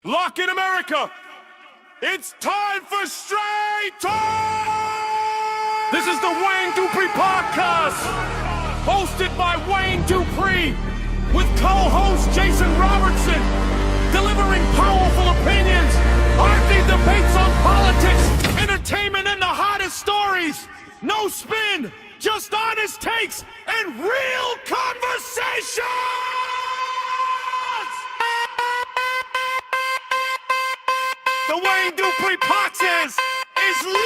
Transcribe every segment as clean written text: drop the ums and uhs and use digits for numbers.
Lock in America! It's time for Straight Talk! This is the Wayne Dupree Podcast, hosted by Wayne Dupree, with co-host Jason Robertson, delivering powerful opinions, arcade debates on politics, entertainment, and the hottest stories. No spin, just honest takes and real conversation! The Wayne Dupree Podcast is lit!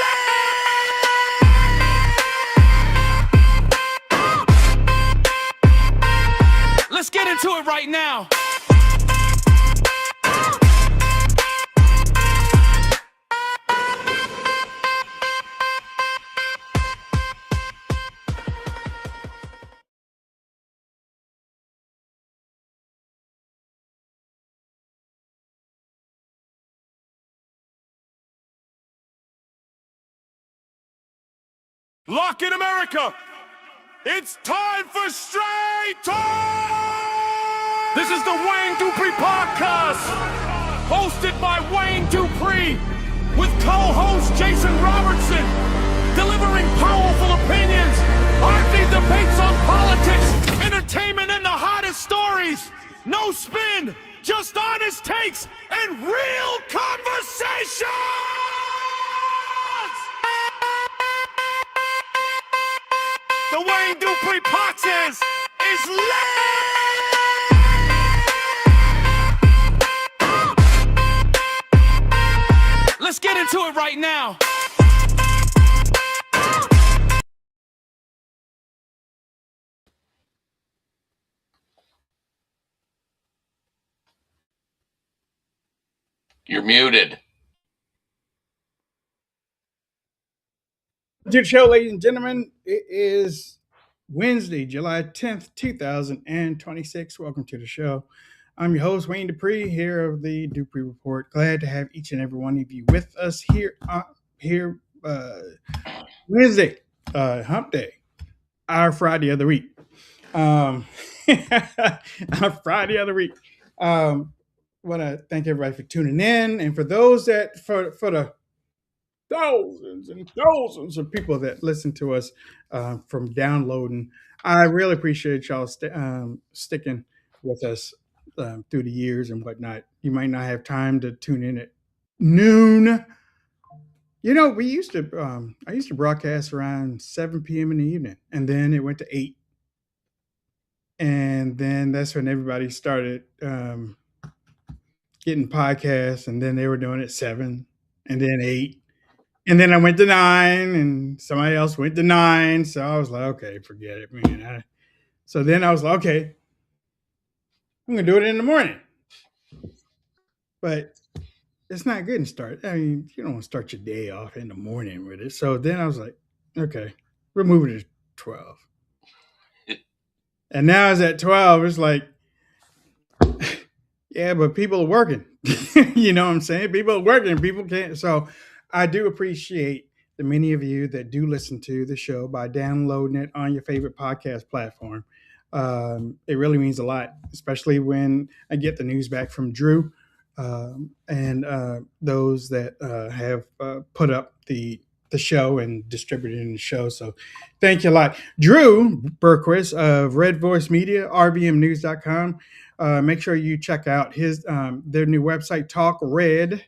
Let's get into it right now. Lock in America! It's time for Straight Talk! This is the Wayne Dupree Podcast, hosted by Wayne Dupree, with co-host Jason Robertson, delivering powerful opinions, arcade debates on politics, entertainment, and the hottest stories. No spin, just honest takes and real conversation! The Wayne Dupree Podcast is lit! Let's get into it right now. You're muted. To the show, ladies and gentlemen. It is Wednesday, July 10th, 2026. Welcome to the show. I'm your host, Wayne Dupree, here of the Dupree Report. Glad to have each and every one of you with us here Wednesday, hump day, our Friday of the week. Our Friday of the week. Want to thank everybody for tuning in, and for those that, for the thousands and thousands of people that listen to us from downloading. I really appreciate y'all sticking with us through the years and whatnot. You might not have time to tune in at noon. You know, we used to, I used to broadcast around 7 p.m. in the evening, and then it went to 8. And then that's when everybody started getting podcasts, and then they were doing it 7 and then 8. And then I went to 9, and somebody else went to 9. So I was like, okay, forget it, man. So then I was like, okay, I'm going to do it in the morning. But it's not good to start. I mean, you don't want to start your day off in the morning with it. So then I was like, okay, we'll move it to 12. And now it's at 12. It's like, yeah, but people are working. You know what I'm saying? People are working. People can't. So I do appreciate the many of you that do listen to the show by downloading it on your favorite podcast platform. It really means a lot, especially when I get the news back from Drew and those that have put up the show and distributed the show. So thank you a lot. Drew Berquist of Red Voice Media, rbmnews.com. Make sure you check out his their new website, talkred.com.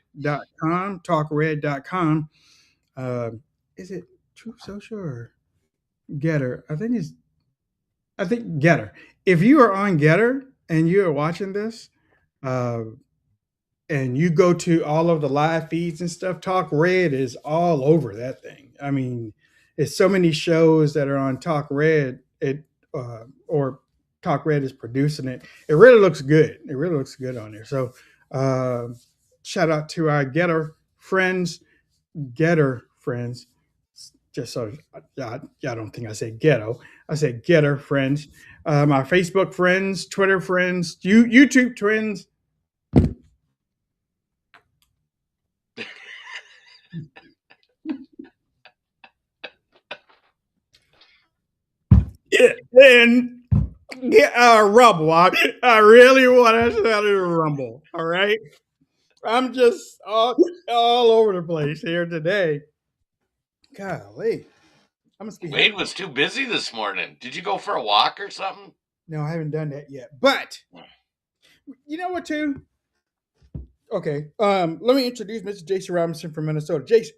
Is it Truth Social or Getter? I think Getter. If you are on Getter and you are watching this, and you go to all of the live feeds and stuff, Talk Red is all over that thing. I mean, it's so many shows that are on Talk Red, or Talk Red is producing it. It really looks good. It really looks good on there. So shout out to our Getter friends. Just so y'all don't think I said ghetto. I said Getter friends. My Facebook friends, Twitter friends, YouTube friends. And get a rumble. I really want us to have a rumble. All right. I'm just all over the place here today. Golly. I must be Wade was too busy this morning. Did you go for a walk or something? No, I haven't done that yet. But you know what, too? Okay. Let me introduce Mr. Jason Robinson from Minnesota. Jason.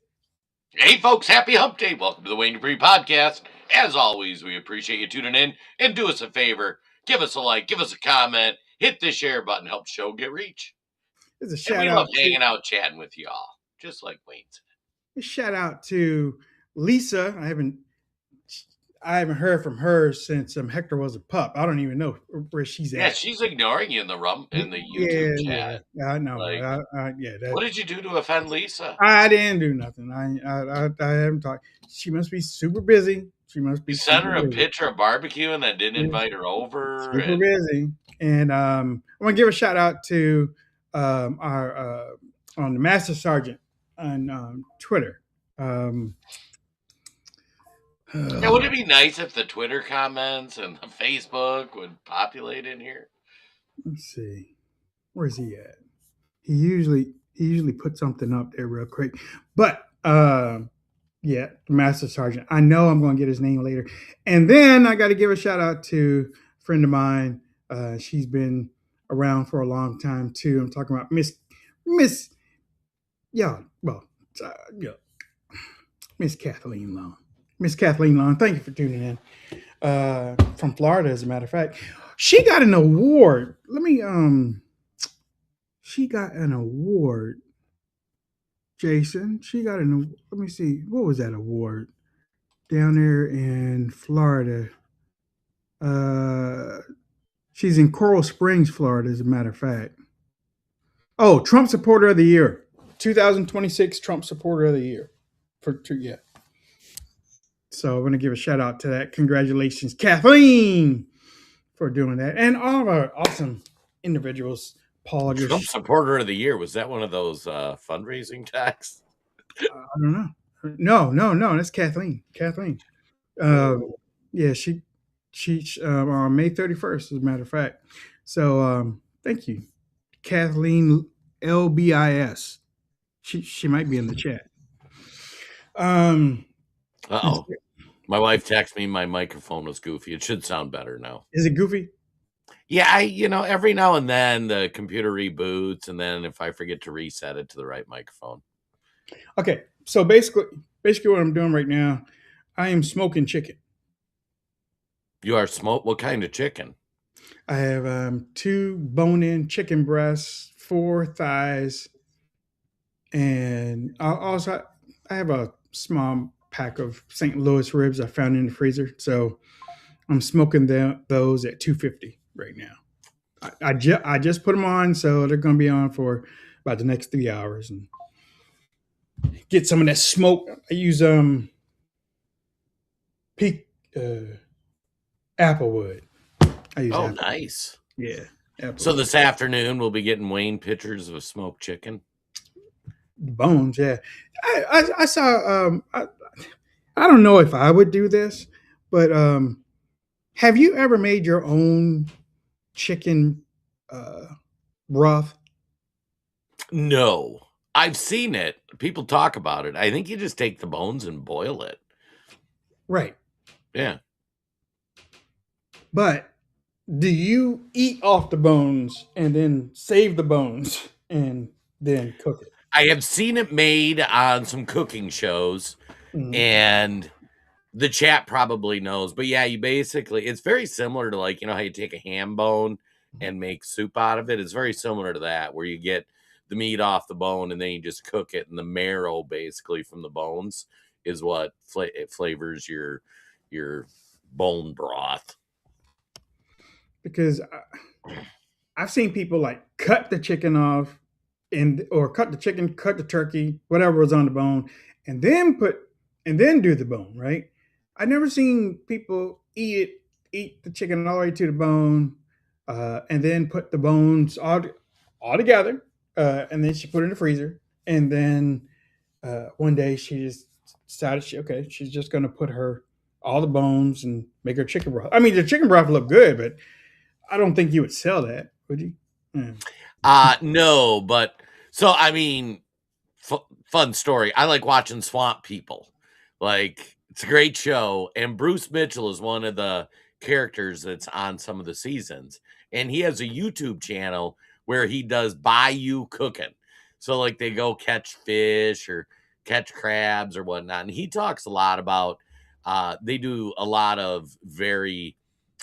Hey, folks, happy hump day. Welcome to the Wayne Dupree Podcast. As always, we appreciate you tuning in. And do us a favor. Give us a like. Give us a comment. Hit the share button. Help the show get reach. There's a And shout we out love hanging out, chatting with y'all. Just like Wayne said. A shout out to Lisa. I haven't heard from her since Hector was a pup. I don't even know where she's at. Yeah, she's ignoring you in the YouTube chat. Yeah, I know. Like, what did you do to offend Lisa? I didn't do nothing. I haven't talked. She must be super busy. She must be. You sent her a picture of barbecue and then didn't invite her over. Super busy. And I want to give a shout out to our on the Master Sergeant on Twitter. Yeah, would it be nice if the Twitter comments and the Facebook would populate in here? Let's see. Where's he at? He usually puts something up there real quick. But yeah, the Master Sergeant. I know I'm going to get his name later. And then I got to give a shout out to a friend of mine. She's been around for a long time too. I'm talking about Miss Kathleen Long. Miss Kathleen Long, thank you for tuning in. From Florida, as a matter of fact. She got an award. She got an award, Jason. Let me see. What was that award? Down there in Florida. She's in Coral Springs, Florida, as a matter of fact. Oh, Trump Supporter of the Year. 2026 Trump Supporter of the Year. So I'm going to give a shout out to that. Congratulations, Kathleen, for doing that. And all of our awesome individuals. Paul, Trump Supporter of the Year. Was that one of those fundraising texts? I don't know. No. That's Kathleen. Yeah, she on May 31st, as a matter of fact. So thank you, Kathleen LBIS. She might be in the chat. Uh-oh. My wife texted me my microphone was goofy. It should sound better now. Is it goofy? Yeah, every now and then the computer reboots, and then if I forget to reset it to the right microphone. Okay, so basically what I'm doing right now, I am smoking chicken. You are what kind of chicken? I have 2 bone-in chicken breasts, 4 thighs, and I have a small pack of St. Louis ribs I found in the freezer. So I'm smoking those at 250 right now. I just put them on, so they're going to be on for about the next 3 hours and get some of that smoke. I use applewood. Applewood. Nice. Yeah. Applewood. So this afternoon we'll be getting Wayne pictures of smoked chicken. Bones, yeah. I saw. I don't know if I would do this, but have you ever made your own chicken broth? No, I've seen it. People talk about it. I think you just take the bones and boil it. Right. Yeah. But do you eat off the bones and then save the bones and then cook it? I have seen it made on some cooking shows, and the chat probably knows. But yeah, it's very similar to how you take a ham bone and make soup out of it. It's very similar to that, where you get the meat off the bone and then you just cook it, and the marrow basically from the bones is what flavors your bone broth. Because I've seen people cut the chicken off or cut the turkey, whatever was on the bone, and then do the bone, right? I've never seen people eat the chicken all the way to the bone, and then put the bones all together, and then she put it in the freezer. And then one day she just decided she's just going to put all the bones and make her chicken broth. I mean, the chicken broth looked good, but I don't think you would sell that, would you? No, but So, I mean, fun story. I like watching Swamp People. Like, it's a great show. And Bruce Mitchell is one of the characters that's on some of the seasons. And he has a YouTube channel where he does bayou cooking. So, like, they go catch fish or catch crabs or whatnot. And he talks a lot about, they do a lot of very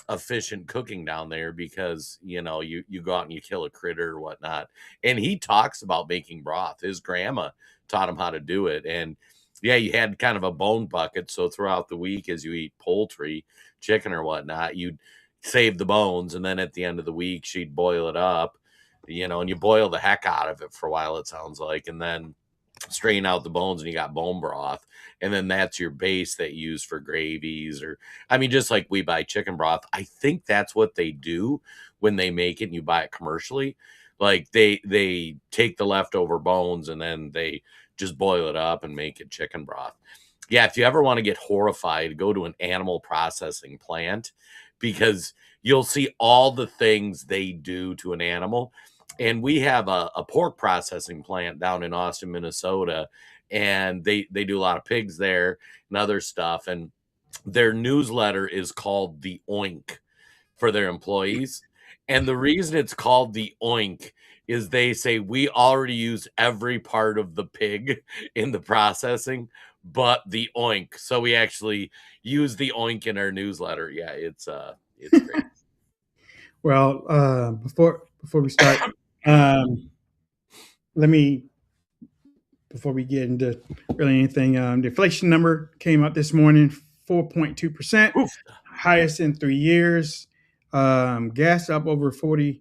efficient cooking down there because you know you go out and you kill a critter or whatnot, and he talks about making broth. His grandma taught him how to do it, and yeah, you had kind of a bone bucket, so throughout the week as you eat poultry, chicken or whatnot, you'd save the bones, and then at the end of the week she'd boil it up, you know, and you boil the heck out of it for a while, it sounds like, and then strain out the bones and you got bone broth, and then that's your base that you use for gravies, or I mean, just like we buy chicken broth, I think that's what they do when they make it and you buy it commercially. Like they take the leftover bones and then they just boil it up and make it chicken broth. Yeah, if you ever want to get horrified, go to an animal processing plant, because you'll see all the things they do to an animal. And we have a pork processing plant down in Austin, Minnesota, and they do a lot of pigs there and other stuff. And their newsletter is called the Oink for their employees. And the reason it's called the Oink is they say we already use every part of the pig in the processing, but the Oink. So we actually use the Oink in our newsletter. Yeah, it's great. Well, before we start, let me before we get into really anything, the inflation number came out this morning, 4.2%, highest in 3 years. Gas up over 40%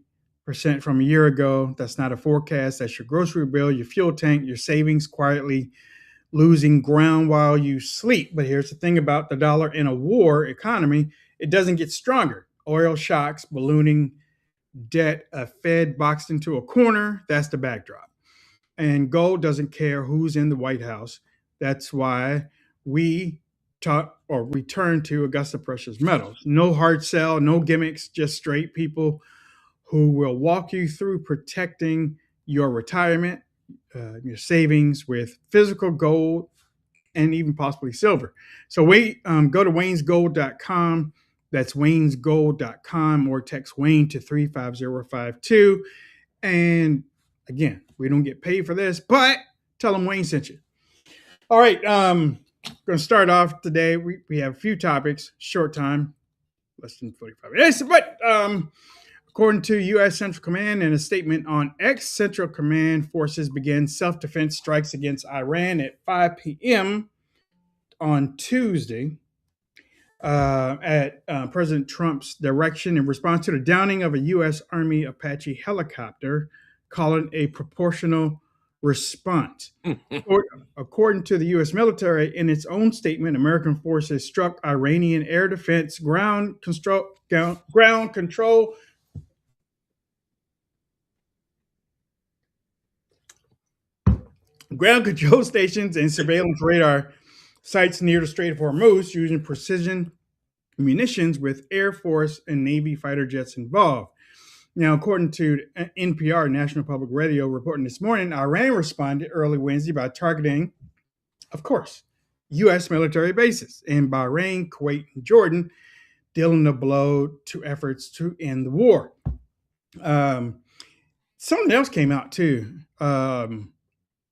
from a year ago. That's not a forecast. That's your grocery bill, your fuel tank, your savings quietly losing ground while you sleep. But here's the thing about the dollar in a war economy: it doesn't get stronger. Oil shocks, ballooning debt, a Fed boxed into a corner. That's the backdrop. And gold doesn't care who's in the White House. That's why we return to Augusta Precious Metals. No hard sell, no gimmicks, just straight people who will walk you through protecting your retirement, your savings with physical gold and even possibly silver. So go to waynesgold.com. That's waynesgold.com, or text Wayne to 35052. And again, we don't get paid for this, but tell them Wayne sent you. All right, going to start off today. We have a few topics, short time, less than 45 minutes. But according to U.S. Central Command, in a statement on X, Central Command forces begin self-defense strikes against Iran at 5 p.m. on Tuesday. At President Trump's direction in response to the downing of a U.S. Army Apache helicopter, calling a proportional response. According to the U.S. military, in its own statement, American forces struck Iranian air defense, ground control stations, and surveillance radar sites near the Strait of Hormuz, using precision munitions with Air Force and Navy fighter jets involved. Now, according to NPR, National Public Radio, reporting this morning, Iran responded early Wednesday by targeting, of course, U.S. military bases in Bahrain, Kuwait, and Jordan, dealing a blow to efforts to end the war. Something else came out, too,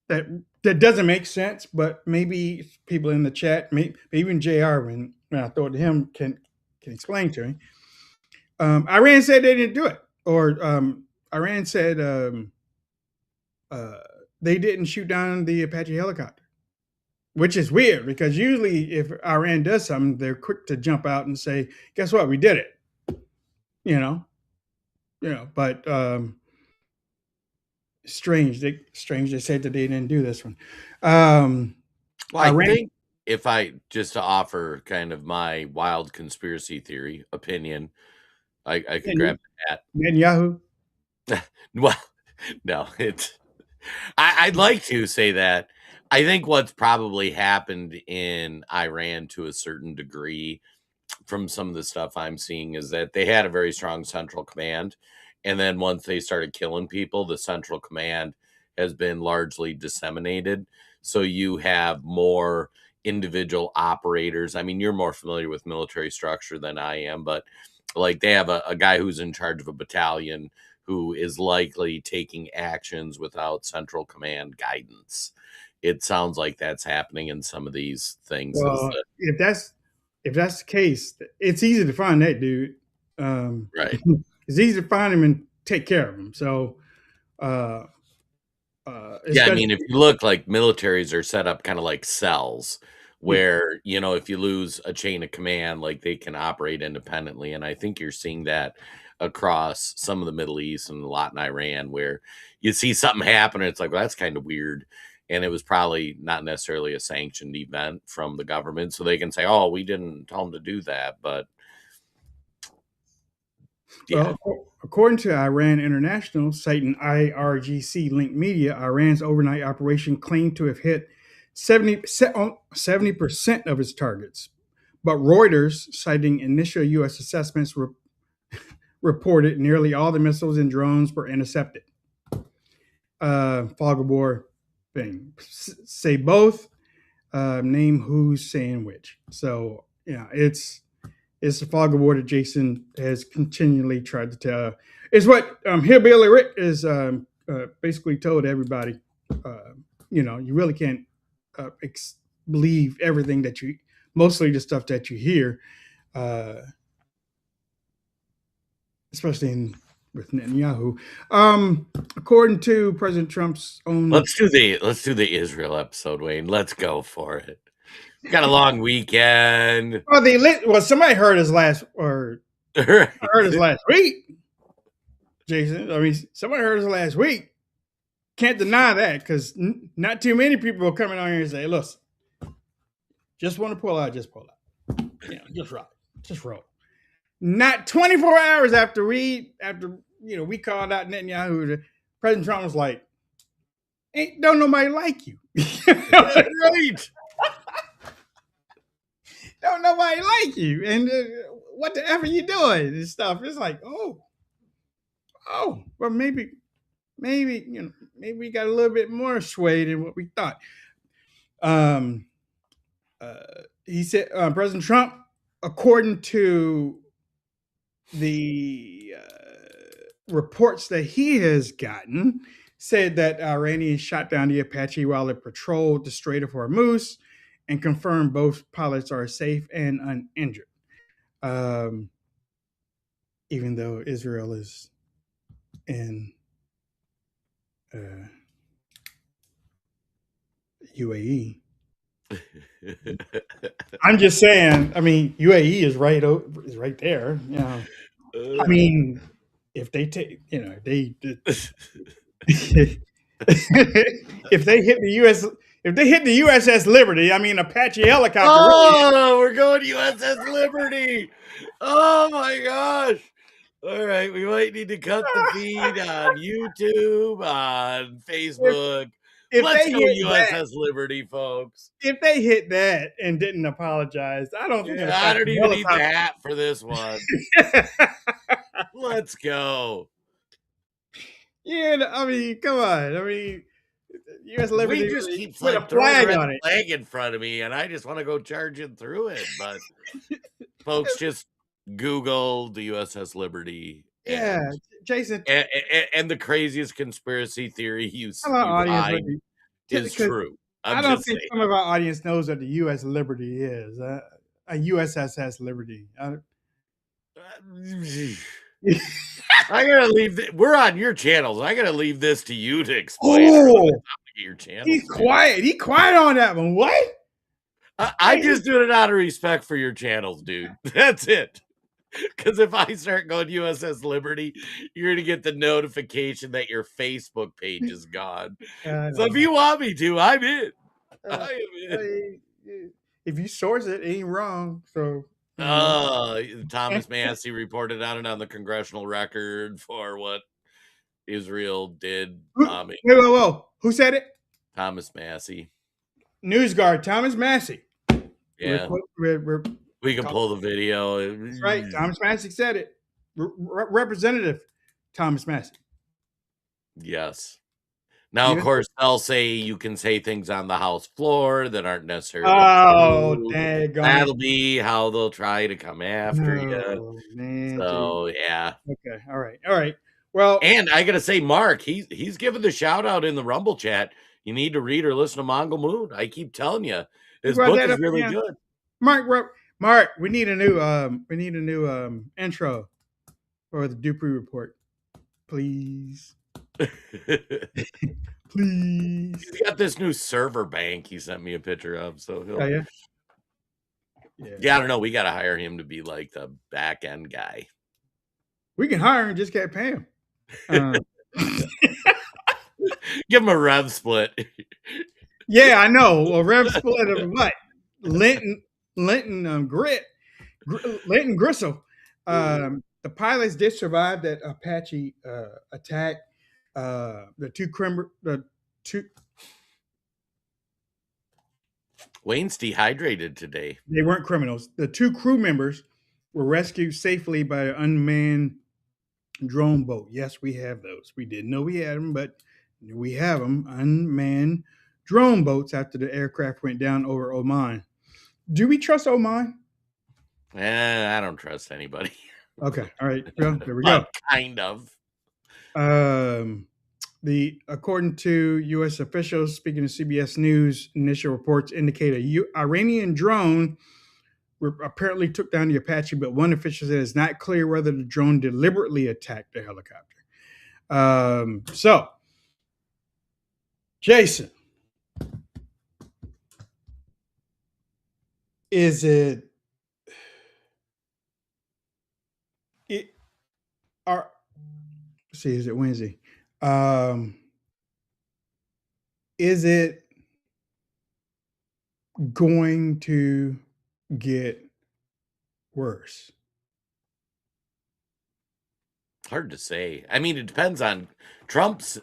that doesn't make sense, but maybe people in the chat, maybe even JR, when I throw it to him, can explain to me. Iran said they didn't do it, or Iran said they didn't shoot down the Apache helicopter, which is weird because usually if Iran does something, they're quick to jump out and say, "Guess what? We did it." But strange. They said that they didn't do this one. Well, I think if I just to offer kind of my wild conspiracy theory opinion, I could grab that. Netanyahu. Well, no, I'd like to say that. I think what's probably happened in Iran to a certain degree from some of the stuff I'm seeing is that they had a very strong central command. And then once they started killing people, the central command has been largely disseminated. So you have more individual operators. I mean, you're more familiar with military structure than I am, but like they have a guy who's in charge of a battalion who is likely taking actions without central command guidance. It sounds like that's happening in some of these things. Well, if that's the case, it's easy to find that dude. Right. It's easy to find him and take care of him. So, yeah, I mean, if you look, like militaries are set up kind of like cells where, you know, if you lose a chain of command, like they can operate independently. And I think you're seeing that across some of the Middle East and a lot in Iran, where you see something happen and it's like, well, that's kind of weird. And it was probably not necessarily a sanctioned event from the government. So they can say, oh, we didn't tell them to do that. But yeah. Well, according to Iran International, citing IRGC linked media, Iran's overnight operation claimed to have hit 70% of its targets. But Reuters, citing initial U.S. assessments, reported nearly all the missiles and drones were intercepted. Fog of war thing. Say both, name who's saying which. So, yeah, it's the fog of war that Jason has continually tried to tell. It's what Hillbilly Rick is basically told everybody. You know, you really can't believe everything that mostly the stuff that you hear, especially with Netanyahu. According to President Trump's own. Let's do the Israel episode, Wayne. Let's go for it. We got a long weekend. Well, somebody heard us last week. Jason, I mean, somebody heard us last week. Can't deny that because not too many people are coming on here and say, "Listen, just want to pull out, just pull out. You know, just roll." Not 24 hours after we called out Netanyahu, President Trump was like, "Don't nobody like you." Right. Don't nobody like you, and what the F are you doing and stuff? It's like, oh, well, maybe we got a little bit more sway than what we thought. He said, President Trump, according to the reports that he has gotten, said that Iranians shot down the Apache while it patrolled the Strait of Hormuz, and confirmed both pilots are safe and uninjured. Even though Israel is in UAE. I'm just saying, I mean, UAE is right there. You know, I mean, if they take, you know, if they hit the USS Liberty, I mean, Apache helicopter. Oh, we're going USS Liberty. Oh my gosh. All right, we might need to cut the feed on YouTube, on Facebook. Let's go USS Liberty, folks. If they hit that and didn't apologize, I don't think I don't even need the hat for this one. Let's go. Yeah, I mean, come on. I mean, U.S. Liberty. We just keep like throwing a flag in front of me, and I just want to go charging through it. But folks, just Google the USS Liberty. Yeah, Jason. And the craziest conspiracy theory you find is true. I don't think some of our audience knows what the U.S. Liberty is. A USS Liberty. I gotta leave. We're on your channels. I gotta leave this to you to explain. Your channel. He's quiet. He quiet on that one. What? I just doing it out of respect for your channels, dude. That's it. Because if I start going USS Liberty, you're gonna get the notification that your Facebook page is gone. So if you want me to, I'm in. I am in. If you source it, ain't wrong. So. Thomas Massey reported on the congressional record for what Israel did. Whoa. Who said it? Thomas Massey. NewsGuard, Thomas Massey. Yeah. We can pull the video. That's right. Thomas Massey said it. Representative Thomas Massey. Yes. Now, of Yeah. course, they'll say you can say things on the House floor that aren't necessarily Oh, true. daggone it. That'll be how they'll try to come after you. Oh, man, dude. So, yeah. Okay. All right. All right. Well, And I gotta say, Mark, he's given the shout out in the Rumble chat. You need to read or listen to Mongol Moon. I keep telling you, you his brought book that is up really again. good. Mark, we need a new intro for the Dupree Report. Please. Please. He's got this new server bank he sent me a picture of. So Oh, he'll, yeah. yeah, I don't know. We got to hire him to be like the back end guy. We can hire him, just can't pay him. Uh, Give him a rev split. yeah, I know. A rev split of what? Linton Gristle. The pilots did survive that Apache attack. Wayne's dehydrated today. They weren't criminals. The 2 crew members were rescued safely by an unmanned drone boat. Yes, we have those. We didn't know we had them, but we have them. Unmanned drone boats after the aircraft went down over Oman. Do we trust Oman? I don't trust anybody. Okay. All right. Well, there we go. Kind of. According to U.S. officials, speaking to CBS News, initial reports indicate a Iranian drone apparently took down the Apache, but one official said it's not clear whether the drone deliberately attacked the helicopter. So, Jason, is it Wednesday? Is it going to get worse? Hard to say. I mean, it depends on Trump's.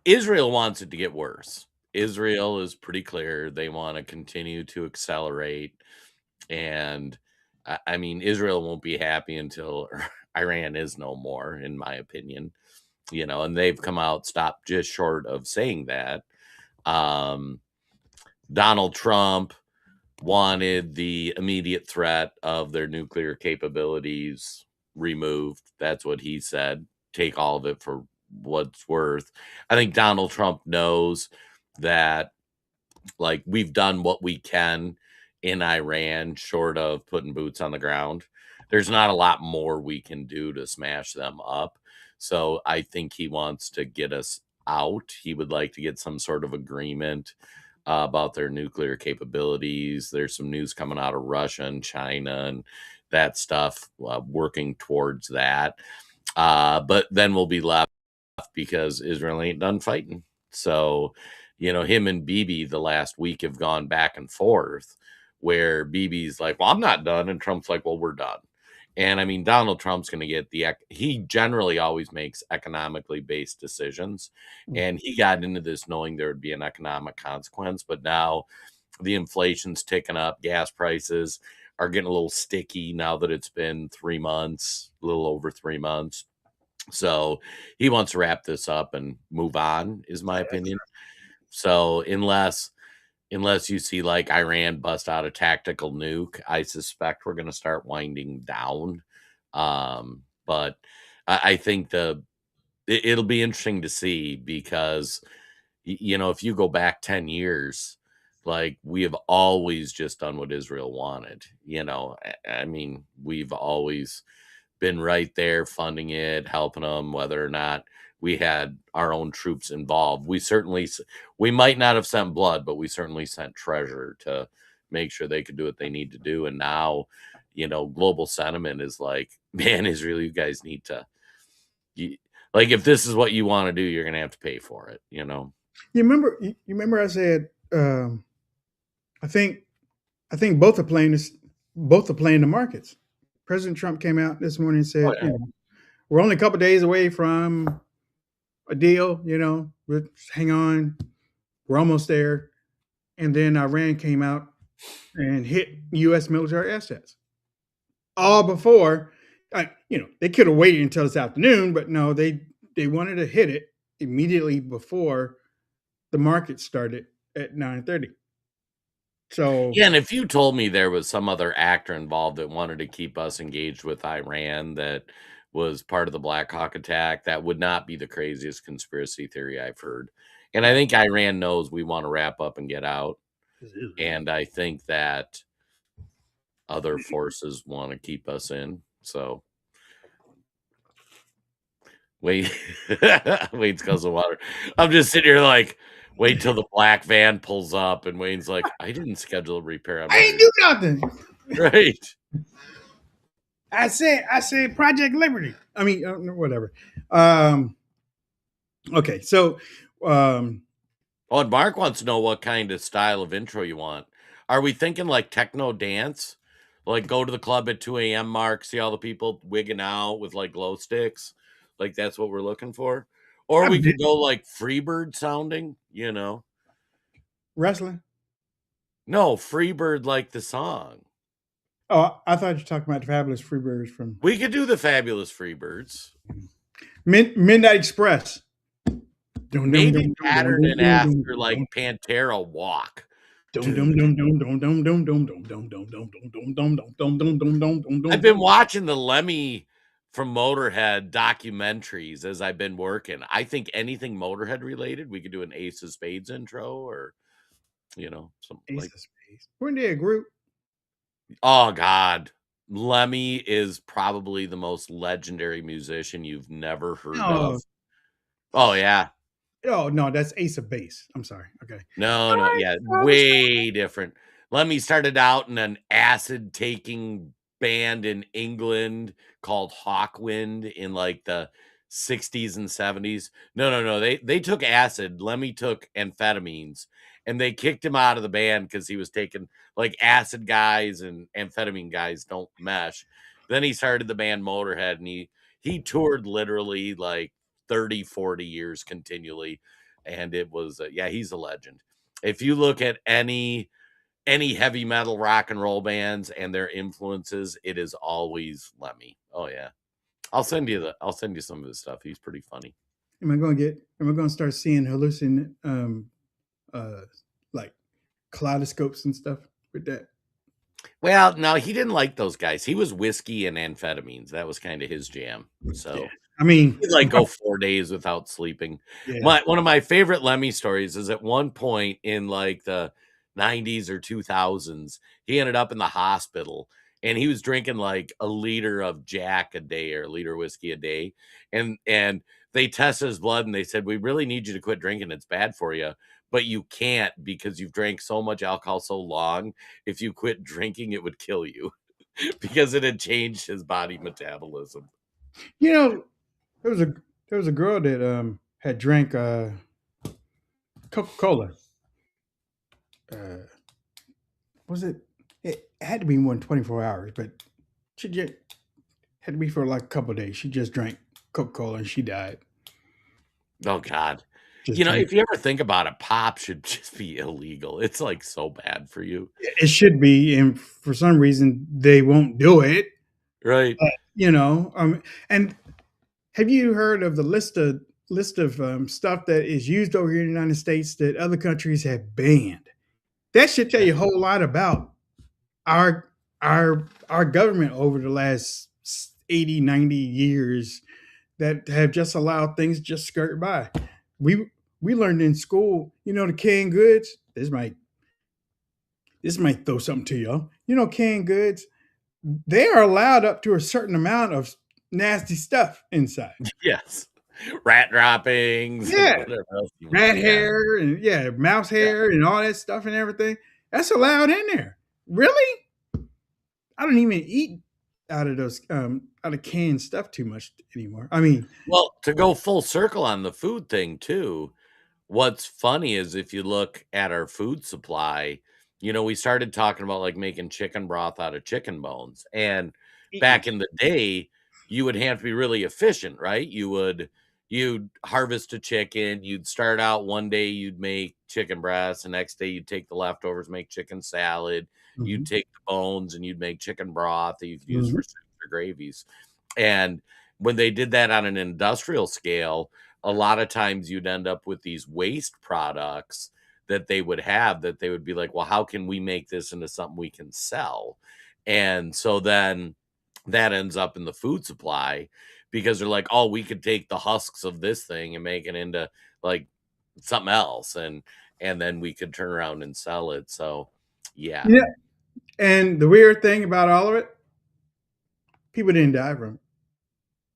Israel wants it to get worse. Israel is pretty clear they want to continue to accelerate. And I mean, Israel won't be happy until Iran is no more, in my opinion. And they've come out, stopped just short of saying that. Donald Trump wanted the immediate threat of their nuclear capabilities removed. That's what he said. Take all of it for what's worth. I think Donald Trump knows that, like, we've done what we can in Iran, short of putting boots on the ground. There's not a lot more we can do to smash them up. So I think he wants to get us out. He would like to get some sort of agreement about their nuclear capabilities. There's some news coming out of Russia and China and that stuff, working towards that. But then we'll be left because Israel ain't done fighting. So, him and Bibi the last week have gone back and forth where Bibi's like, well, I'm not done. And Trump's like, well, we're done. And I mean, Donald Trump's going to get he generally always makes economically based decisions. And he got into this knowing there would be an economic consequence. But now the inflation's ticking up. Gas prices are getting a little sticky now that it's been 3 months, a little over 3 months. So he wants to wrap this up and move on, is my opinion. So unless you see like Iran bust out a tactical nuke, I suspect we're going to start winding down. But I think it'll be interesting to see because, if you go back 10 years, like we have always just done what Israel wanted. I mean, we've always been right there funding it, helping them, whether or not we had our own troops involved. We might not have sent blood, but we certainly sent treasure to make sure they could do what they need to do. And now, global sentiment is like, man, Israel, you guys need to, like, if this is what you want to do, you're going to have to pay for it, You remember I said, I think both are playing the markets. President Trump came out this morning and said, we're only a couple of days away from a deal, hang on, we're almost there. And then Iran came out and hit U.S. military assets. All before, they could have waited until this afternoon, but no, they wanted to hit it immediately before the market started at 9:30. So Yeah, and if you told me there was some other actor involved that wanted to keep us engaged with Iran that was part of the Black Hawk attack, that would not be the craziest conspiracy theory I've heard. And I think Iran knows we want to wrap up and get out. And I think that other forces want to keep us in. So wait, Wayne's because of water. I'm just sitting here like, wait till the black van pulls up, and Wayne's like, I didn't schedule a repair. I'm I ain't do nothing. right. I said Project Liberty. I mean, whatever. Okay, so Oh, and Mark wants to know what kind of style of intro you want. Are we thinking like techno dance? Like go to the club at 2 a.m. Mark, see all the people wigging out with like glow sticks? Like that's what we're looking for? Or we could go like Freebird sounding, you know? wrestling. No, Freebird like the song. Oh, I thought you were talking about the Fabulous Freebirds from We could do the Fabulous Freebirds. Midnight Express. Maybe pattern it after like Pantera Walk. I've been watching the Lemmy from Motorhead documentaries as I've been working. I think anything Motorhead related, we could do an Ace of Spades intro or, you know, something Ace like. of Spades. Weren't they a group? Oh God, Lemmy is probably the most legendary musician you've never heard of. Oh yeah. Oh no, that's Ace of Base. I'm sorry. Okay. No, yeah, way different. Lemmy started out in an acid-taking band in England called Hawkwind in like the 60s and 70s. No. They took acid. Lemmy took amphetamines, and they kicked him out of the band because he was taking like acid guys and amphetamine guys don't mesh. Then he started the band Motorhead, and he toured literally like 30, 40 years continually. And it was, yeah, he's a legend. If you look at any heavy metal rock and roll bands and their influences, it is always Lemmy. Oh yeah. I'll send you some of his stuff. He's pretty funny. Am I gonna start seeing like kaleidoscopes and stuff with that? Well, no, he didn't like those guys. He was whiskey and amphetamines. That was kind of his jam. So Yeah. I mean, he'd like go 4 days without sleeping. yeah. One of my favorite Lemmy stories is at one point in like the 90s or 2000s, he ended up in the hospital and he was drinking like a liter of Jack a day or a liter of whiskey a day. And they tested his blood and they said, we really need you to quit drinking. It's bad for you, but you can't because you've drank so much alcohol so long. If you quit drinking, it would kill you because it had changed his body metabolism. You know, there was a girl that had drank Coca-Cola. Was it? It had to be more than 24 hours, but she just had to be for like a couple of days. She just drank Coca-Cola and she died. Oh God. Just You know, drank. if you ever think about it, pop should just be illegal. It's like so bad for you. It should be, and for some reason they won't do it. Right. You know, and have you heard of the list of stuff that is used over here in the United States that other countries have banned? That should tell you a whole lot about our government over the last 80, 90 years that have just allowed things just skirt by. We learned in school, you know, the canned goods. This might throw something to y'all. You know, canned goods, they are allowed up to a certain amount of nasty stuff inside. Yes. Rat droppings. Yeah. Rat Yeah. hair and mouse hair and all that stuff and everything. That's allowed in there. Really? I don't even eat out of those out of canned stuff too much anymore. I mean, Well, to go full circle on the food thing too, what's funny is if you look at our food supply, you know, we started talking about like making chicken broth out of chicken bones. And back in the day, you would have to be really efficient, right? You'd harvest a chicken, you'd start out one day, you'd make chicken breasts, the next day you'd take the leftovers, make chicken salad, you'd take the bones and you'd make chicken broth that you could use for soups or gravies. And when they did that on an industrial scale, a lot of times you'd end up with these waste products that they would have that they would be like, well, how can we make this into something we can sell? And so then that ends up in the food supply because they're like, oh, we could take the husks of this thing and make it into like something else. And then we could turn around and sell it. So yeah. Yeah. And the weird thing about all of it, people didn't die from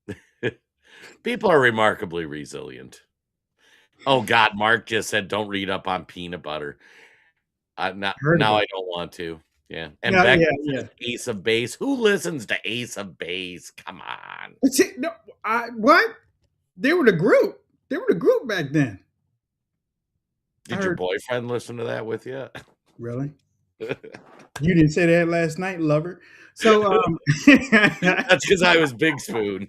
it. People are remarkably resilient. Oh God, Mark just said, "Don't read up on peanut butter." Now I don't want to. Yeah, and Yeah, Beck yeah. says Ace of Base. Who listens to Ace of Base? Come on. See, no, what? They were the group. They were the group back then. Did your boyfriend listen to that with you? Really? You didn't say that last night, lover. So that's because I was Big Spoon.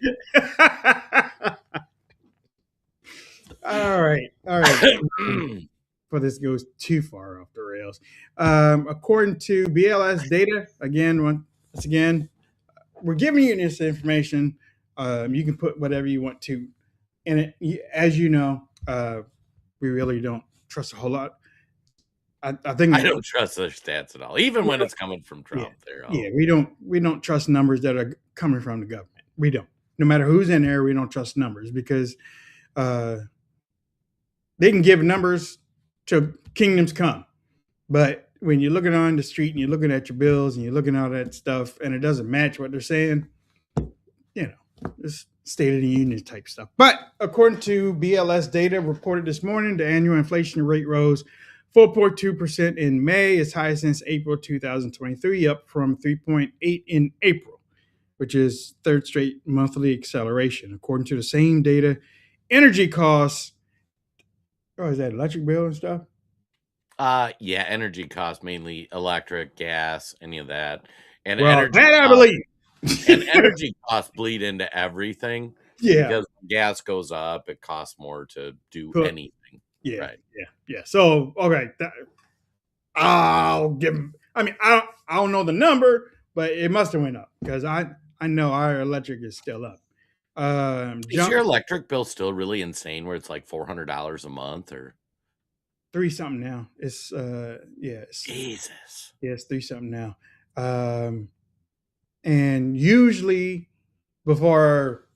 All right. Before this goes too far off the rails, according to BLS data, again, we're giving you this information. You can put whatever you want to in it. As you know, we really don't trust a whole lot. I think I don't trust their stats at all, even when it's coming from Trump. We don't trust numbers that are coming from the government. We don't. No matter who's in there, we don't trust numbers because they can give numbers to kingdoms come, but when you're looking on the street and you're looking at your bills and you're looking at all that stuff and it doesn't match what they're saying, it's State of the Union type stuff. But according to BLS data reported this morning, the annual inflation rate rose 4.2% in May, its highest since April 2023, up from 3.8 in April, which is third straight monthly acceleration. According to the same data, energy costs, is that electric bill and stuff? Yeah, energy costs, mainly electric, gas, any of that. And I believe. And energy costs bleed into everything. Yeah. Because when gas goes up, it costs more to do anything. Yeah. Right. Yeah. So, okay. I'll give him, I don't know the number, but it must have went up because I know our electric is still up. Is your electric bill still really insane where it's like $400 a month or 3 something now? It's Jesus. Yeah, it's 3 something now. And usually before,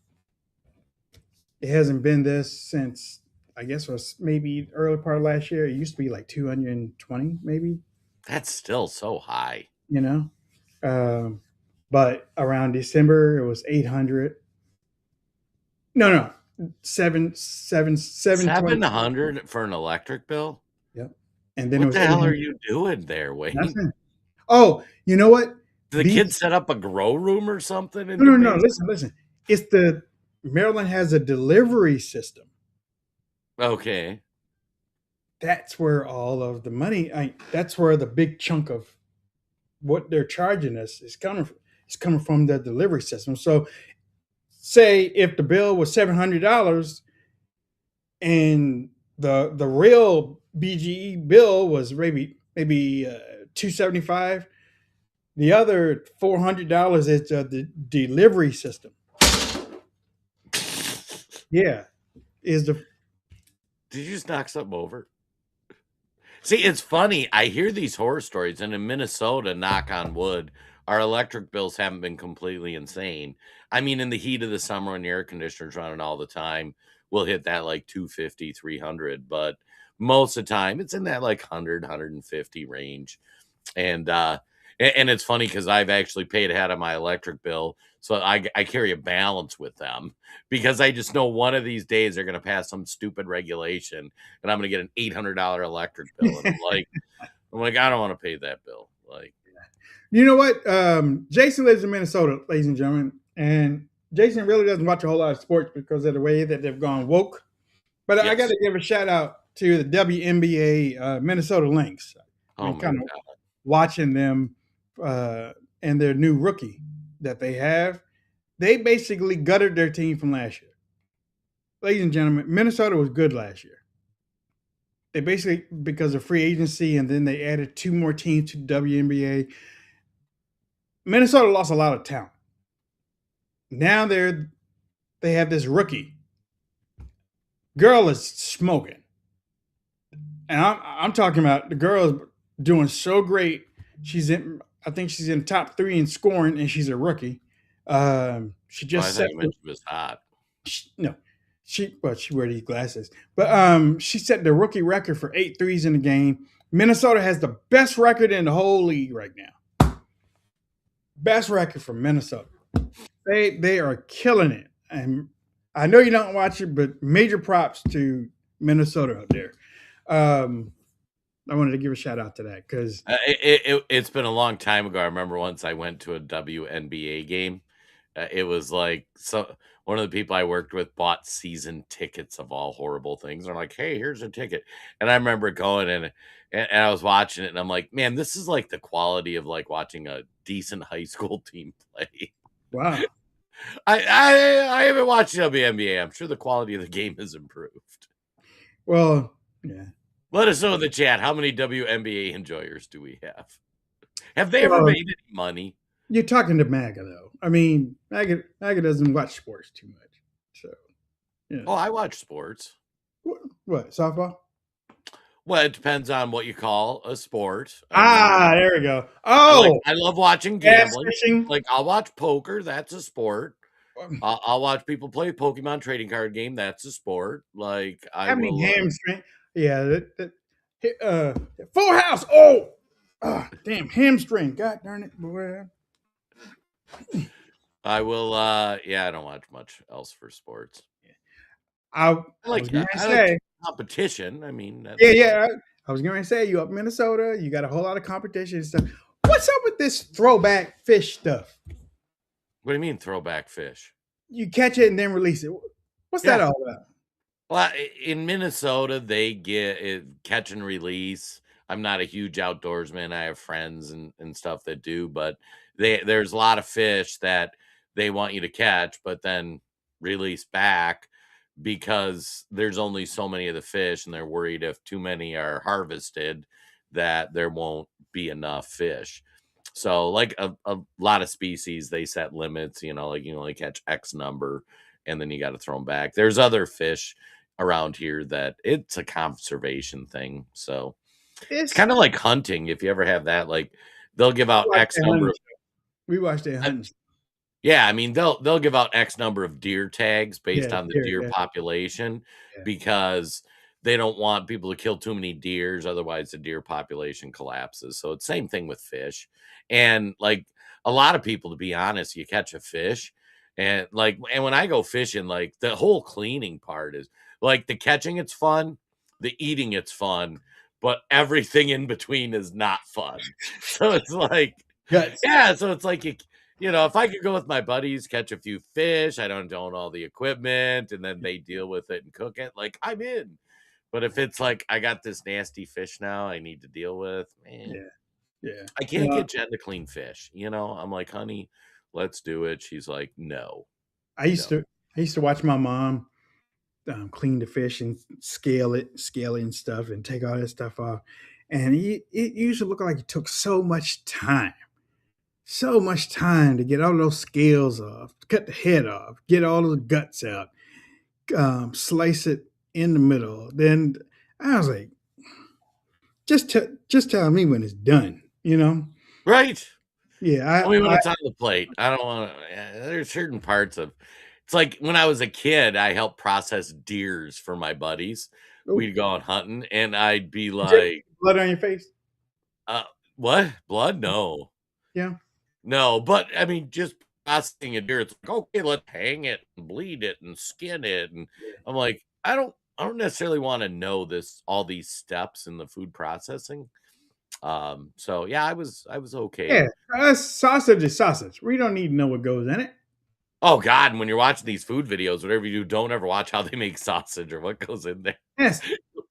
it hasn't been this since I guess it was maybe early part of last year. It used to be like 220 maybe. That's still so high. But around December it was 800. No, 700 for an electric bill. Yep. And then what the hell are you doing there, Wayne? Nothing. Oh, you know what? Did the kid set up a grow room or something? No. Listen. It's Maryland has a delivery system. Okay. That's where all of the money. That's where the big chunk of what they're charging us is coming from the delivery system. So, say if the bill was $700 and the real BGE bill was maybe $275, the other $400 is the delivery system. Yeah, Did you just knock something over? See, it's funny. I hear these horror stories, and in Minnesota, knock on wood, our electric bills haven't been completely insane. I mean, in the heat of the summer when the air conditioner's running all the time, we'll hit that like 250, 300. But most of the time, it's in that like 100, 150 range. And it's funny because I've actually paid ahead of my electric bill. So I carry a balance with them because I just know one of these days they're going to pass some stupid regulation and I'm going to get an $800 electric bill. And I'm like, I don't want to pay that bill. Like, you know what? Jason lives in Minnesota, ladies and gentlemen. And Jason really doesn't watch a whole lot of sports because of the way that they've gone woke. But yes. I got to give a shout out to the WNBA Minnesota Lynx. Oh my God. Watching them and their new rookie that they have, they basically gutted their team from last year. Ladies and gentlemen, Minnesota was good last year. They basically, because of free agency, and then they added 2 more teams to the WNBA. Minnesota lost a lot of talent. Now they have this rookie Girl is smoking. And I'm talking about the girl is doing so great. I think she's in top 3 in scoring, and she's a rookie. She I just thought set you mentioned it was hot. no, she wear these glasses, but she set the rookie record for 8 threes in the game. Minnesota has the best record in the whole league right now. Best record for Minnesota. They are killing it, and I know you don't watch it, but major props to Minnesota out there. I wanted to give a shout out to that because It's been a long time ago. I remember once I went to a WNBA game. It was like one of the people I worked with bought season tickets of all horrible things. They're like, "Hey, here's a ticket," and I remember going and I was watching it, and I'm like, "Man, this is like the quality of like watching a decent high school team play." wow. I haven't watched WNBA. I'm sure the quality of the game has improved. Well, yeah. Let us know in the chat how many WNBA enjoyers do we have? Have they ever Well, made any money? you're talking to MAGA though. I mean, MAGA doesn't watch sports too much, so yeah. Oh, I watch sports. What softball? Well, it depends on what you call a sport. I mean, There we go. Oh, I love watching gas gambling. fishing. Like I'll watch poker. That's a sport. Um, I'll watch people play Pokemon trading card game. That's a sport. Like I How many will. hamstring? Yeah, Full House. Oh, damn hamstring. God darn it, boy. I will. Yeah, I don't watch much else for sports. I I like was gonna I say, like competition. I mean, that's yeah. I was gonna say, you up in Minnesota, you got a whole lot of competition and stuff. What's up with this throwback fish stuff? What do you mean throwback fish? You catch it and then release it. What's that all about? Well, in Minnesota, they get catch and release. I'm not a huge outdoorsman. I have friends and stuff that do, but there's a lot of fish that they want you to catch, but then release back because there's only so many of the fish, and they're worried if too many are harvested that there won't be enough fish. So, like a lot of species, they set limits. Like you can only catch X number, and then you got to throw them back. There's other fish around here that it's a conservation thing. So it's kind of like hunting. If you ever have that, like they'll give out X number. We watched it hunting. Yeah, I mean they'll give out X number of deer tags based on the deer population because they don't want people to kill too many deers, otherwise the deer population collapses. So it's same thing with fish. And like a lot of people, to be honest, you catch a fish and when I go fishing, like the whole cleaning part is like the catching, it's fun, the eating, it's fun, but everything in between is not fun. So it's like, yeah, so it's like if I could go with my buddies, catch a few fish, I don't own all the equipment, and then they deal with it and cook it, like I'm in. But if it's like I got this nasty fish now I need to deal with, man, yeah, I can't get Jen to clean fish. I'm like, honey, let's do it. She's like, no. I used to watch my mom clean the fish and scale it and stuff, and take all that stuff off, and it used to look like it took so much time to get all those scales off, cut the head off, get all the guts out, slice it in the middle. Then I was like, just tell me when it's done, Right. Yeah. Tell me when it's on the plate. I don't want to. There's certain parts of it's like when I was a kid, I helped process deers for my buddies. We'd go out hunting, and I'd be like, blood on your face? What? Blood? No. Yeah. No, but I mean, just processing a deer, it's like, okay, let's hang it and bleed it and skin it. And I'm like, I don't necessarily want to know all these steps in the food processing. So yeah, I was okay. Yeah, sausage is sausage. We don't need to know what goes in it. Oh God, and when you're watching these food videos, whatever you do, don't ever watch how they make sausage or what goes in there. Yes.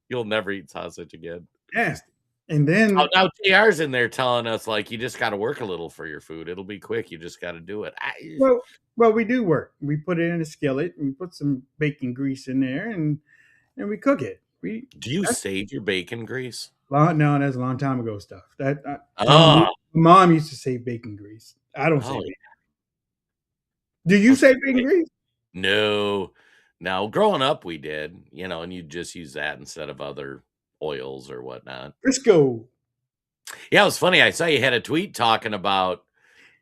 You'll never eat sausage again. Yes. And then now TR's in there telling us like you just got to work a little for your food. It'll be quick. You just got to do it. Well, we do work. We put it in a skillet and we put some bacon grease in there and we cook it. Do you save your bacon grease? No, that's a long time ago stuff. Mom used to save bacon grease. I don't save it. Do you save bacon grease? No, Now, growing up, we did, and you'd just use that instead of other oils or whatnot. Crisco. Yeah, it was funny. I saw you had a tweet talking about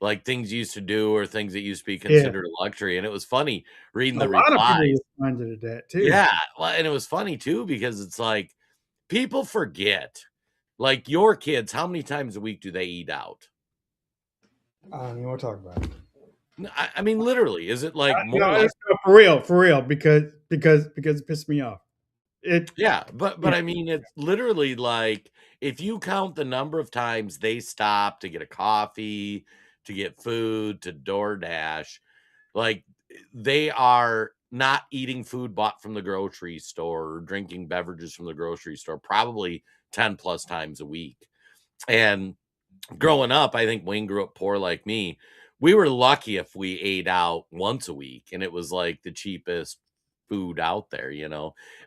like things you used to do or things that used to be Yeah. considered a luxury, and it was funny reading A the lot of people replies. responded to that too. Yeah, well, and it was funny too because it's like people forget. Like your kids, how many times a week do they eat out? You want to talk about it? I mean, literally, is it like more? No, Like, for real, because it pissed me off. yeah, but I mean, it's literally like if you count the number of times they stop to get a coffee, to get food, to DoorDash, like they are not eating food bought from the grocery store or drinking beverages from the grocery store probably 10 plus times a week. And growing up, I think Wayne grew up poor like me. We were lucky if we ate out once a week and it was like the cheapest food out there.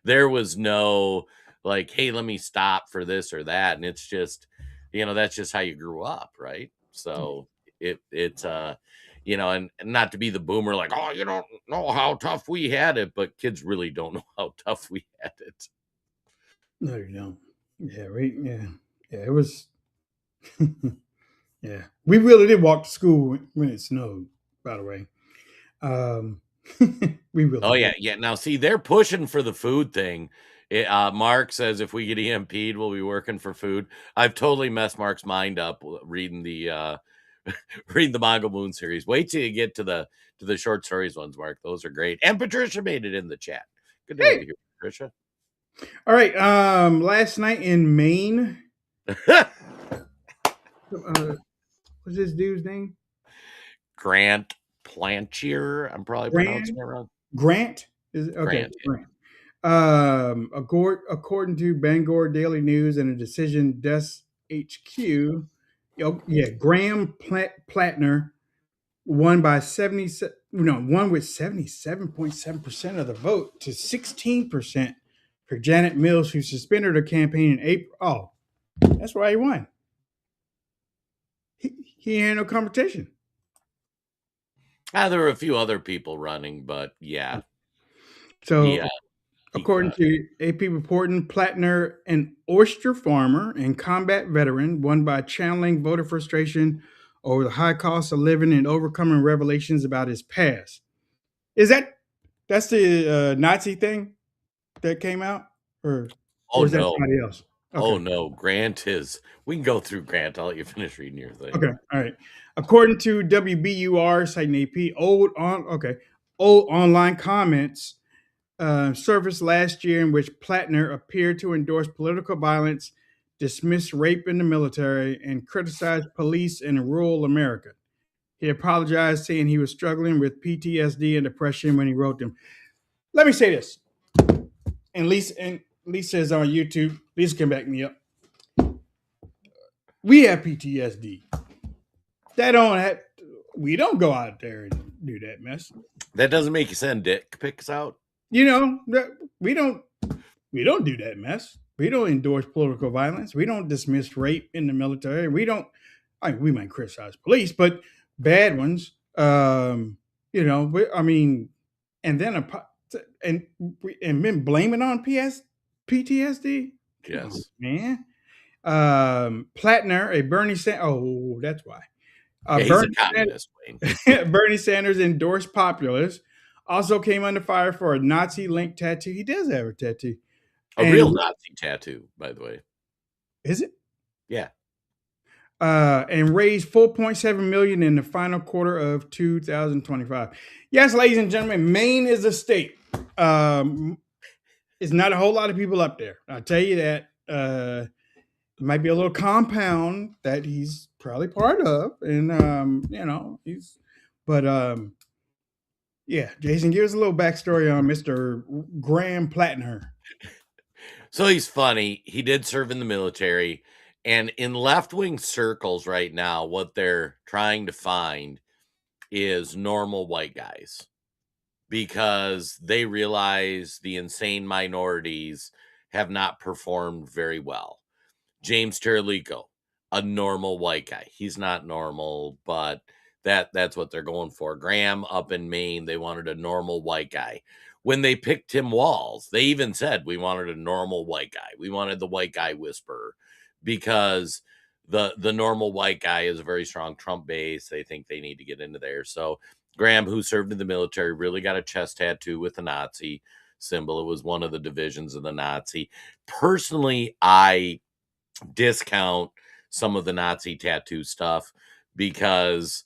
There was no like, hey, let me stop for this or that. And it's just, that's just how you grew up, right? So it's and not to be the boomer, like, oh, you don't know how tough we had it, but kids really don't know how tough we had it. No, you don't. Yeah, it was. Yeah, we really did walk to school when it snowed. By the way, we really. Oh did. yeah. Now see, they're pushing for the food thing. Mark says if we get EMP'd, we'll be working for food. I've totally messed Mark's mind up reading the reading the Manga Moon series. Wait till you get to the short stories ones, Mark. Those are great. And Patricia made it in the chat. Good to have you here, Patricia. All right. Last night in Maine, what's this dude's name? Grant Plantier. I'm probably pronouncing it wrong. Grant is okay. Grant. According to Bangor Daily News and a decision Desk HQ, Graham Plattner won by 77.7% of the vote to 16% for Janet Mills, who suspended her campaign in April. Oh, that's why he won. He had no competition. There were a few other people running, but yeah. So, according to AP reporting, Plattner, an oyster farmer and combat veteran, won by channeling voter frustration over the high cost of living and overcoming revelations about his past. That's the Nazi thing that came out, or is that somebody else? Okay. Oh no, Grant is. We can go through Grant. I'll let you finish reading your thing. Okay, all right. According to WBUR, citing AP, old online comments surfaced last year in which Plattner appeared to endorse political violence, dismiss rape in the military, and criticize police in rural America. He apologized, saying he was struggling with PTSD and depression when he wrote them. Let me say this, and Lisa is on YouTube. Lisa can back me up. We have PTSD. We don't go out there and do that mess. That doesn't make you send dick pics out. We don't do that mess. We don't endorse political violence. We don't dismiss rape in the military. We might criticize police, but bad ones. And then men blame it on PTSD. Yes, man. Plattner, a Bernie Sanders. Oh, that's why. He's a communist. Bernie Sanders endorsed populist. Also came under fire for a Nazi-linked tattoo. He does have a tattoo. Real Nazi tattoo, by the way. Is it? Yeah. And raised $4.7 million in the final quarter of 2025. Yes, ladies and gentlemen, Maine is a state. It's not a whole lot of people up there. I'll tell you that. It might be a little compound that he's probably part of, and Jason, give us a little backstory on Mr. Graham Plattner. So he's funny. He did serve in the military, and in left-wing circles right now, what they're trying to find is normal white guys because they realize the insane minorities have not performed very well. James Terlico, a normal white guy. He's not normal, but that's what they're going for. Graham up in Maine, they wanted a normal white guy. when they picked Tim Walz, they even said we wanted a normal white guy. We wanted the white guy whisperer because the normal white guy is a very strong Trump base. They think they need to get into there. So Graham, who served in the military, really got a chest tattoo with the Nazi symbol. It was one of the divisions of the Nazi. Personally, I discount some of the Nazi tattoo stuff because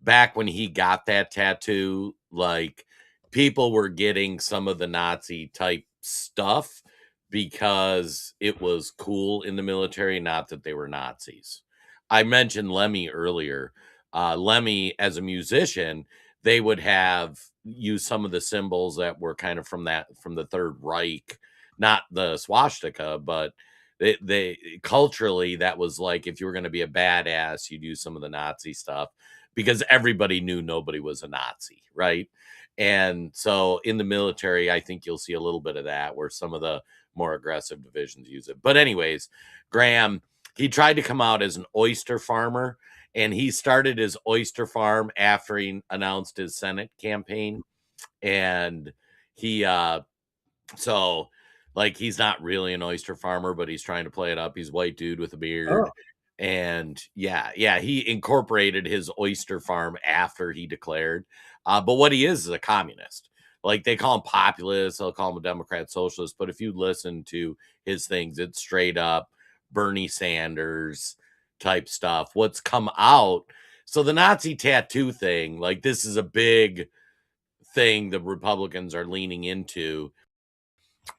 back when he got that tattoo, like people were getting some of the Nazi type stuff because it was cool in the military, not that they were Nazis. I mentioned Lemmy earlier. Lemmy, as a musician, they would have used some of the symbols that were kind of from the Third Reich, not the swastika, but they culturally that was like if you were going to be a badass, you'd use some of the Nazi stuff because everybody knew nobody was a Nazi, right? And so in the military, I think you'll see a little bit of that where some of the more aggressive divisions use it. But anyways, Graham, he tried to come out as an oyster farmer, and he started his oyster farm after he announced his Senate campaign. And he so like he's not really an oyster farmer, but he's trying to play it up. He's a white dude with a beard. Oh. And yeah, he incorporated his oyster farm after he declared. But what he is a communist. Like they call him populist, they'll call him a Democrat socialist. But if you listen to his things, it's straight up Bernie Sanders type stuff. What's come out. So the Nazi tattoo thing, like this is a big thing the Republicans are leaning into.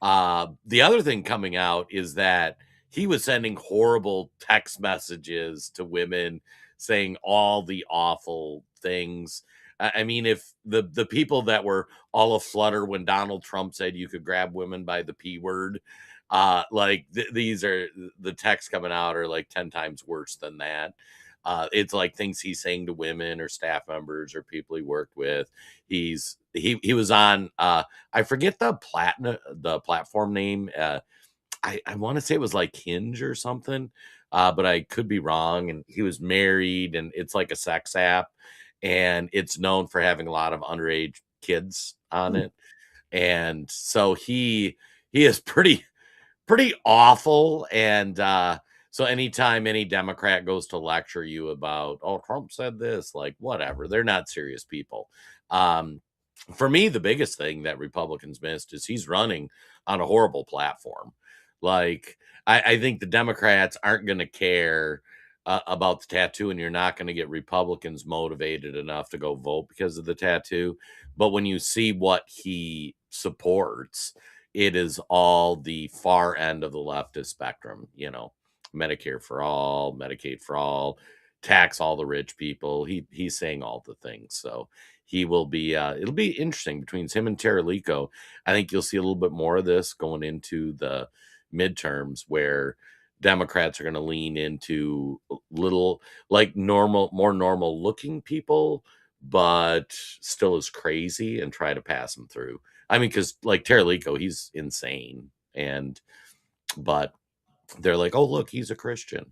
The other thing coming out is that he was sending horrible text messages to women saying all the awful things. I mean, if the people that were all aflutter when Donald Trump said you could grab women by the P word, these are the texts coming out are like 10 times worse than that. It's like things he's saying to women or staff members or people he worked with. He was on I forget the platform name. I want to say it was like Hinge or something, but I could be wrong. And he was married, and it's like a sex app, and it's known for having a lot of underage kids on it. And so he is pretty awful. And so anytime any Democrat goes to lecture you about, oh, Trump said this, like whatever, they're not serious people. For me, the biggest thing that Republicans missed is he's running on a horrible platform. Like, I think the Democrats aren't going to care about the tattoo, and you're not going to get Republicans motivated enough to go vote because of the tattoo. But when you see what he supports, it is all the far end of the leftist spectrum, Medicare for all, Medicaid for all, tax all the rich people. He's saying all the things. So he will be it'll be interesting between him and Terralico. I think you'll see a little bit more of this going into the midterms where Democrats are going to lean into little like more normal looking people, but still as crazy and try to pass them through. I mean, because like Terralico, he's insane. But they're like, oh, look, he's a Christian.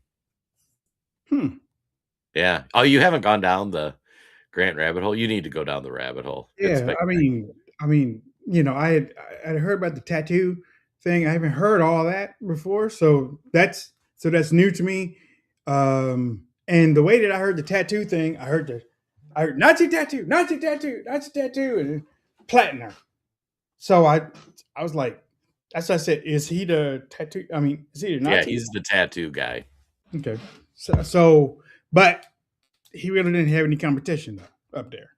Yeah. Oh, you haven't gone down the Grant rabbit hole? You need to go down the rabbit hole. Yeah. I mean, I had heard about the tattoo thing. I haven't heard all that before. So that's new to me. And the way that I heard the tattoo thing, I heard Nazi tattoo, and platinum. So I was like, that's what I said. Is he the tattoo? I mean, is he the Nazi? Yeah, he's the tattoo guy. Okay. So, but he really didn't have any competition though, up there.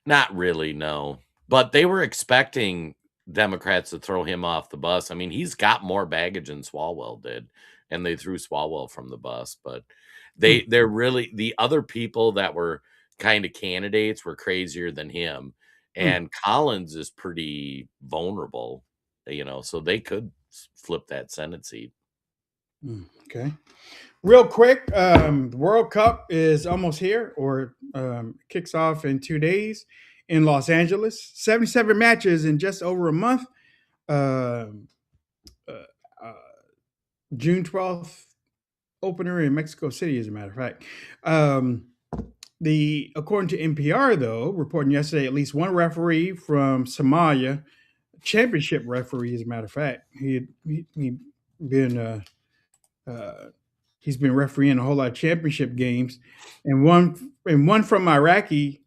Not really, no. But they were expecting Democrats to throw him off the bus. I mean, he's got more baggage than Swalwell did, and they threw Swalwell from the bus. But they're really the other people that were kind of candidates were crazier than him. And Collins is pretty vulnerable, so they could flip that Senate seat. Okay. Real quick, the World Cup is almost here, or kicks off in 2 days in Los Angeles. 77 matches in just over a month. June 12th opener in Mexico City, as a matter of fact. According to NPR, though, reporting yesterday, at least one referee from Somalia championship referee, as a matter of fact. He been he's been refereeing a whole lot of championship games, and one from Iraqi.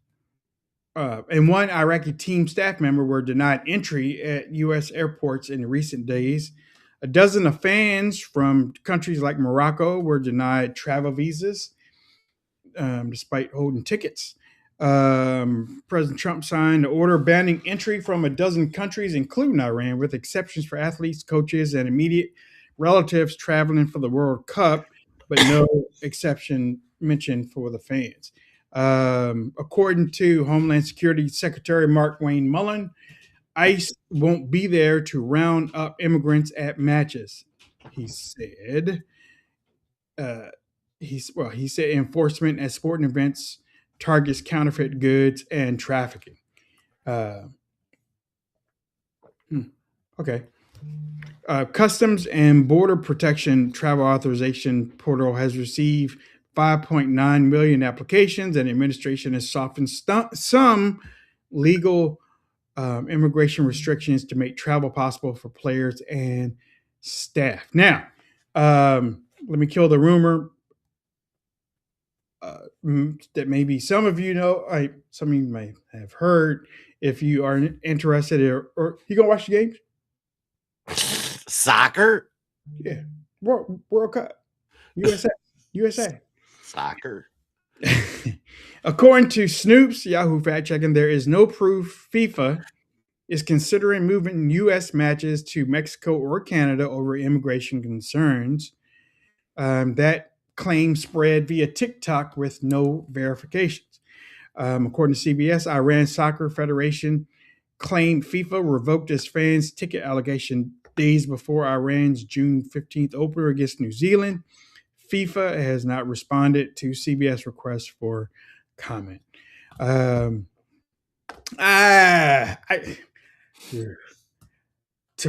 And one Iraqi team staff member were denied entry at U.S. airports in recent days. A dozen of fans from countries like Morocco were denied travel visas despite holding tickets. President Trump signed an order banning entry from a dozen countries, including Iran, with exceptions for athletes, coaches, and immediate relatives traveling for the World Cup, but no exception mentioned for the fans. According to Homeland Security Secretary Mark Wayne Mullen, ICE won't be there to round up immigrants at matches, he said. He said enforcement at sporting events targets counterfeit goods and trafficking. Okay. Customs and Border Protection Travel Authorization Portal has received 5.9 million applications, and the administration has softened some legal immigration restrictions to make travel possible for players and staff. Now, let me kill the rumor that maybe some of you know, some of you may have heard. If you are interested, or you gonna watch the games? Soccer? Yeah, World Cup, USA. Soccer. According to Snoops, Yahoo fact checking, there is no proof FIFA is considering moving U.S. matches to Mexico or Canada over immigration concerns. That claim spread via TikTok with no verifications. According to CBS, Iran Soccer Federation claimed FIFA revoked its fans' ticket allegation days before Iran's June 15th opener against New Zealand. FIFA has not responded to CBS requests for comment. To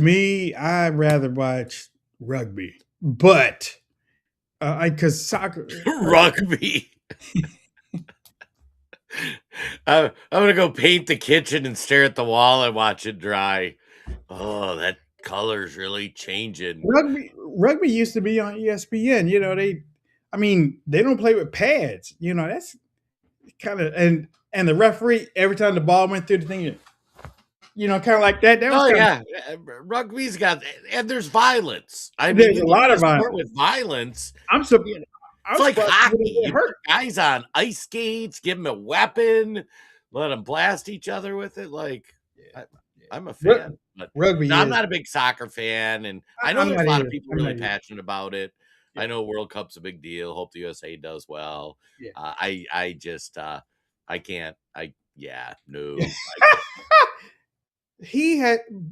me, I'd rather watch rugby, but because soccer, rugby. I'm gonna go paint the kitchen and stare at the wall and watch it dry. Oh, that color's really changing. Rugby used to be on ESPN. You know, they don't play with pads. You know, that's kind of and the referee every time the ball went through the thing, you know, kind of like that. That was rugby's got, and there's violence. I mean, there's a lot of violence. With violence. It's like hockey. You put guys on ice skates, give them a weapon, let them blast each other with it. Like, I'm a fan, but rugby. I'm not a big soccer fan, and I know there's a lot of people really passionate about it. Yeah. I know World Cup's a big deal. Hope the USA does well. Yeah. I just I can't. No.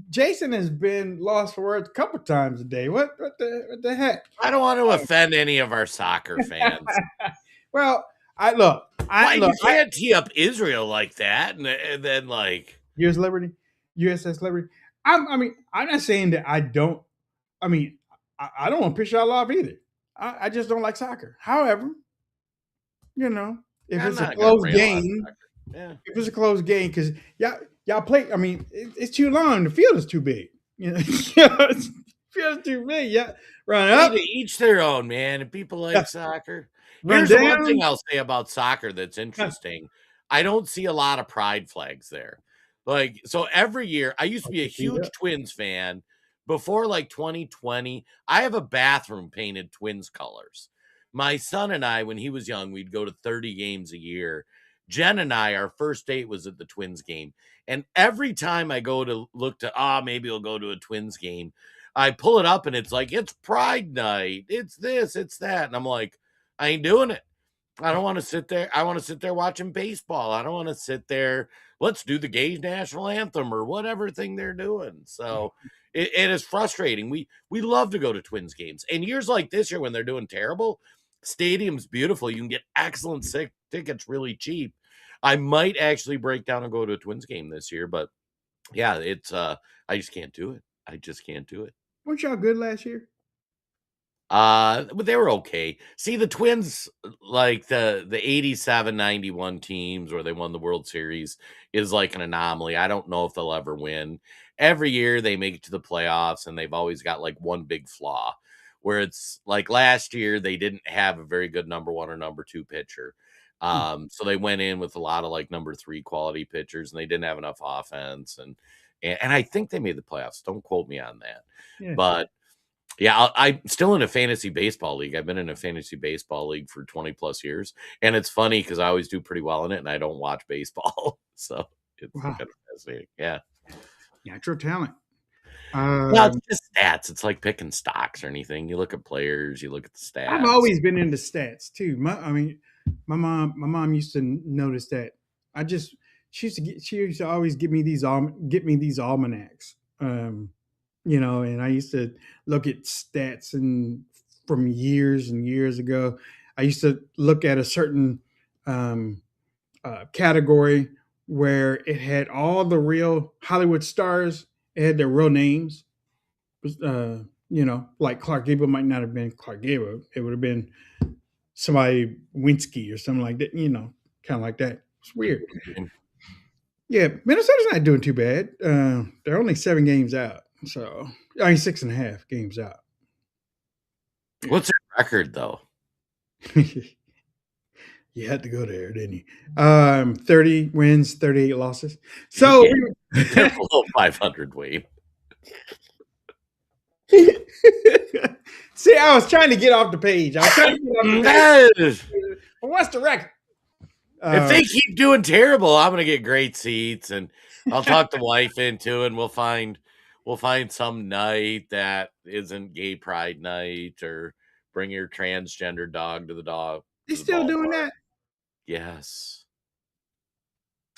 Jason has been lost for words a couple times a day. What the heck? I don't want to offend any of our soccer fans. Well, you can't tee up Israel like that, and then like USS Liberty. I'm not saying that I don't. I mean, I don't want to piss y'all off either. I just don't like soccer. However, you know, if it's a close game, because y'all play. I mean, it's too long. The field is too big. You know, the field's too big. Yeah, run up. To each their own, man. And people like soccer. Here's one thing I'll say about soccer that's interesting. I don't see a lot of pride flags there. Like, so every year, I used to be a huge Twins fan. Before like 2020, I have a bathroom painted Twins colors. My son and I, when he was young, we'd go to 30 games a year. Jen and I, our first date was at the Twins game. And every time I go to look to, maybe we'll go to a Twins game, I pull it up and it's like, it's Pride Night. It's this, it's that. And I'm like, I ain't doing it. I don't want to sit there. I want to sit there watching baseball. I don't want to sit there. Let's do the gay national anthem or whatever thing they're doing. So it is frustrating. We love to go to Twins games. And years like this year when they're doing terrible, stadium's beautiful. You can get excellent tickets really cheap. I might actually break down and go to a Twins game this year, but yeah, it's I just can't do it. I just can't do it. Weren't y'all good last year? But they were okay. See, the Twins, like the 87-91 teams where they won the World Series, is like an anomaly. I don't know if they'll ever win. Every year they make it to the playoffs, and they've always got like one big flaw, where it's like last year they didn't have a very good number one or number two pitcher. So they went in with a lot of like number three quality pitchers, and they didn't have enough offense. And I think they made the playoffs. Don't quote me on that, Yeah. but yeah, I'm still in a fantasy baseball league. I've been in a fantasy baseball league for 20 plus years. And it's funny because I always do pretty well in it and I don't watch baseball. So it's Wow. kind of fascinating. Yeah. Natural talent. No, it's just stats. It's like picking stocks or anything. You look at players, you look at the stats. I've always been into stats too. My mom used to notice that. She used to always get me these almanacs. And I used to look at stats and from years and years ago. I used to look at a certain category where it had all the real Hollywood stars. It had their real names. Like Clark Gable might not have been Clark Gable. It would have been somebody Winsky or something like that, kind of like that. It's weird. Yeah, Minnesota's not doing too bad. They're only 7 games out. So, 6.5 games out. What's their record, though? You had to go there, didn't you? 30 wins, 38 losses. So, they're below 500, Wayne. See, I was trying to get off the page. What's the record? If they keep doing terrible, I'm gonna get great seats, and I'll talk the wife into, and we'll find some night that isn't gay pride night, or bring your transgender dog to the dog. They still doing that? Yes.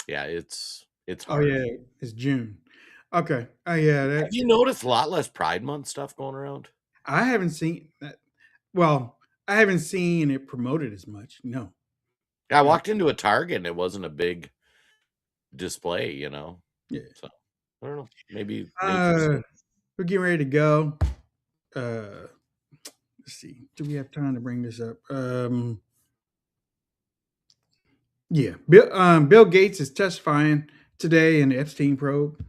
Yeah, it's hard. Oh yeah, it's June. Okay. Oh yeah. Have you noticed a lot less Pride Month stuff going around? I haven't seen that. Well, I haven't seen it promoted as much. No. I walked into a Target and it wasn't a big display, Yeah. So I don't know. Maybe we're getting ready to go. Let's see. Do we have time to bring this up? Yeah. Bill Gates is testifying today in the Epstein probe.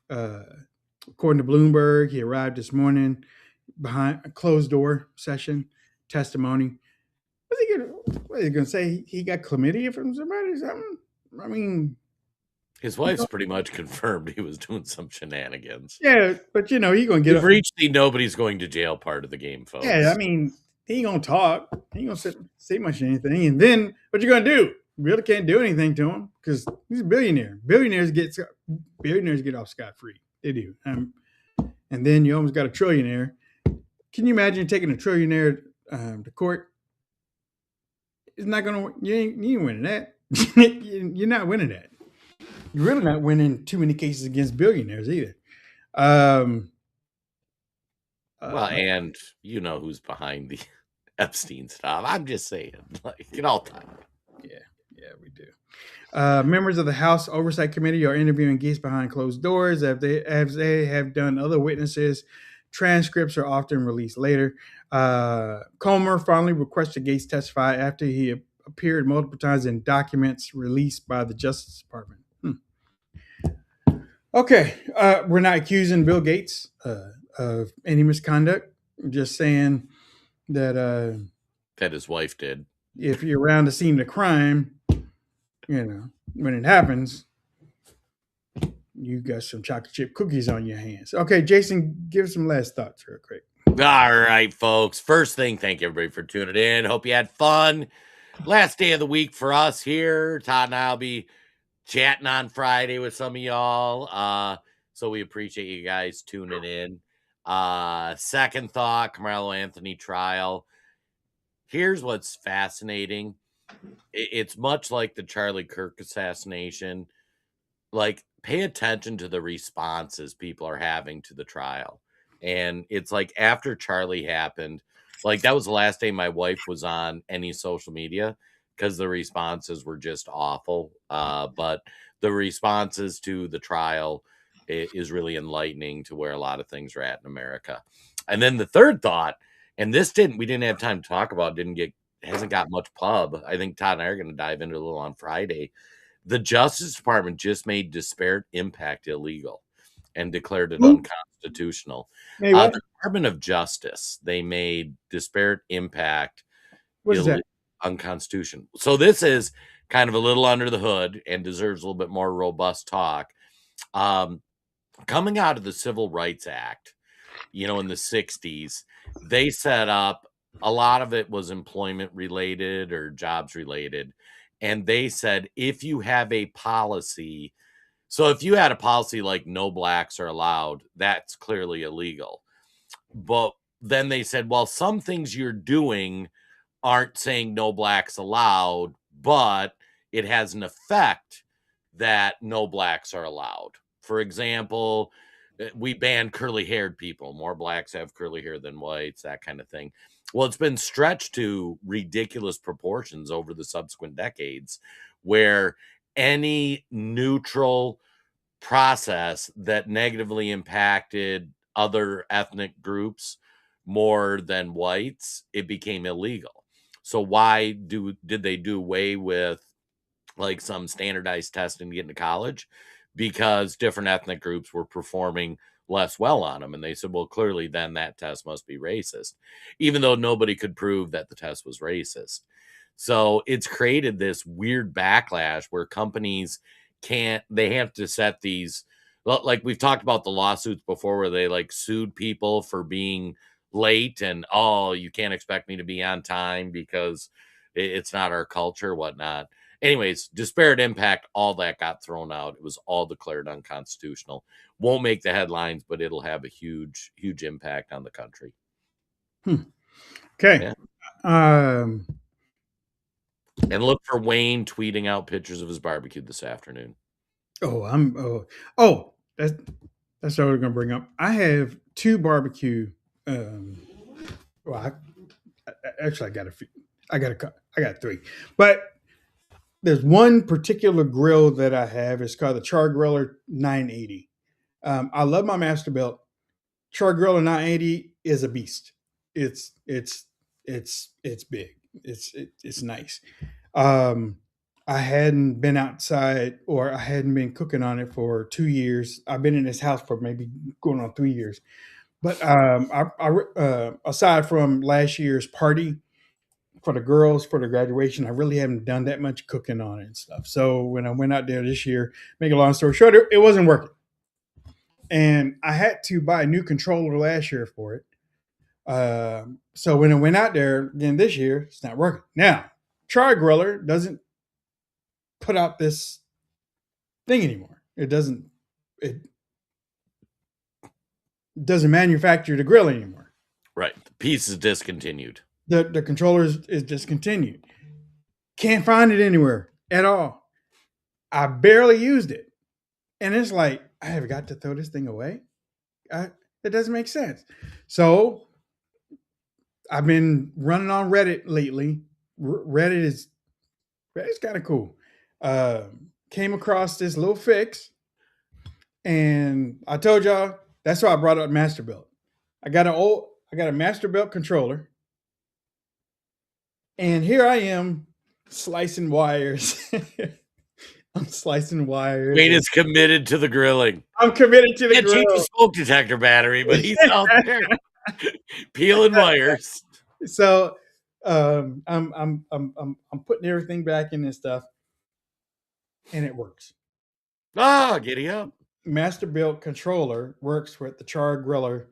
According to Bloomberg, he arrived this morning behind a closed door session testimony. What are you going to say? He got chlamydia from somebody or something? I mean, his wife's pretty much confirmed he was doing some shenanigans. Yeah, but he's going to get. We've reached the nobody's going to jail part of the game, folks. Yeah, I mean, he ain't going to talk. He ain't going to say much of anything. And then what you going to do? You really can't do anything to him because he's a billionaire. Billionaires get off scot-free. They do. And then you almost got a trillionaire. Can you imagine taking a trillionaire to court? It's not going to. You ain't winning that. You're not winning that. You're really not winning too many cases against billionaires either. Well, and you know who's behind the Epstein stuff. I'm just saying, like, it all time. Yeah, we do. Members of the House Oversight Committee are interviewing Gates behind closed doors. As they have done other witnesses, transcripts are often released later. Comer finally requested Gates testify after he appeared multiple times in documents released by the Justice Department. Okay, we're not accusing Bill Gates of any misconduct. I'm just saying that his wife did. If you're around the scene of the crime, when it happens, you got some chocolate chip cookies on your hands. Okay, Jason, give some last thoughts real quick. All right, folks. First thing, thank you everybody for tuning in. Hope you had fun. Last day of the week for us here. Todd and I'll be chatting on Friday with some of y'all. So we appreciate you guys tuning in. Second thought, Carmelo Anthony trial. Here's what's fascinating. It's much like the Charlie Kirk assassination. Like, pay attention to the responses people are having to the trial. And it's like after Charlie happened, like that was the last day my wife was on any social media because the responses were just awful. But the responses to the trial is really enlightening to where a lot of things are at in America. And then the third thought, and we didn't have time to talk about, hasn't got much pub. I think Todd and I are going to dive into it a little on Friday. The Justice Department just made disparate impact illegal and declared it unconstitutional. Hey, what? The Department of Justice, they made disparate impact What is that? unconstitutional. So this is kind of a little under the hood and deserves a little bit more robust talk. Coming out of the Civil Rights Act, in the 60s, they set up, a lot of it was employment related or jobs related. And they said, if you have a policy, so if you had a policy like no blacks are allowed, that's clearly illegal. But then they said, well, some things you're doing aren't saying no blacks allowed, but it has an effect that no blacks are allowed. For example, we ban curly haired people. More blacks have curly hair than whites, that kind of thing. Well, it's been stretched to ridiculous proportions over the subsequent decades, where any neutral process that negatively impacted other ethnic groups more than whites, it became illegal. So why did they do away with like some standardized testing to get into college? Because different ethnic groups were performing less well on them. And they said, well, clearly then that test must be racist, even though nobody could prove that the test was racist. So it's created this weird backlash where companies they have to set these, like we've talked about the lawsuits before where they like sued people for being late and, oh, you can't expect me to be on time because it's not our culture, whatnot. Anyways, disparate impact, all that got thrown out. It was all declared unconstitutional. Won't make the headlines, but it'll have a huge, huge impact on the country. Okay. Yeah. And look for Wayne tweeting out pictures of his barbecue this afternoon. That's what we're gonna bring up. I have 2 barbecue. Well, actually, I got a few. I got 3, but there's one particular grill that I have. It's called the Char Griller 980. I love my Masterbuilt. Char Griller 980 is a beast. It's big. It's nice. I hadn't been outside or I hadn't been cooking on it for 2 years. I've been in this house for maybe going on 3 years. But aside from last year's party for the girls for the graduation, I really haven't done that much cooking on it and stuff. So when I went out there this year, make a long story short, it wasn't working. And I had to buy a new controller last year for it. So when I went out there again this year, it's not working. Now, Char Griller doesn't put out this thing anymore. It doesn't manufacture the grill anymore. Right. The piece is discontinued. The controller is discontinued. Can't find it anywhere at all. I barely used it. And it's like, I have got to throw this thing away. It doesn't make sense. So I've been running on Reddit lately. Reddit is kind of cool. Came across this little fix, and I told y'all that's why I brought up Masterbuilt. I got a Masterbuilt controller, and here I am slicing wires. I'm slicing wires. Wayne is committed to the grilling. I'm committed to the Can't grill. change the smoke detector battery, but he's out there peeling wires. So I'm putting everything back in this stuff, and it works. Ah, giddy up. Masterbuilt controller works with the Char Griller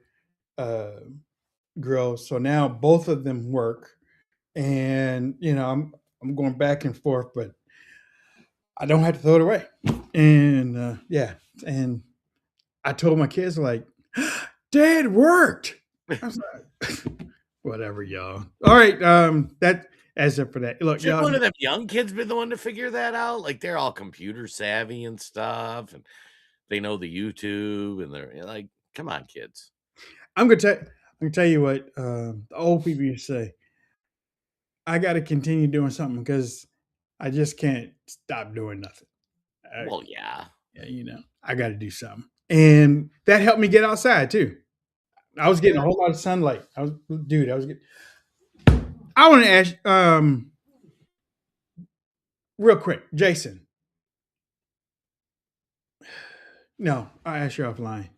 grill, so now both of them work. And I'm going back and forth, but I don't have to throw it away. And and I told my kids, like, Dad, it worked. I was like, whatever, y'all. All right, that as if for that. Look, Should one of them young kids be the one to figure that out? Like, they're all computer savvy and stuff, and they know the YouTube, and they're like, come on, kids. I'm gonna tell you what the old people used to say. I got to continue doing something because I just can't stop doing nothing. Well, yeah, I got to do something, and that helped me get outside too. I was getting a whole lot of sunlight. I was getting. I want to ask, real quick, Jason. No, I asked you offline.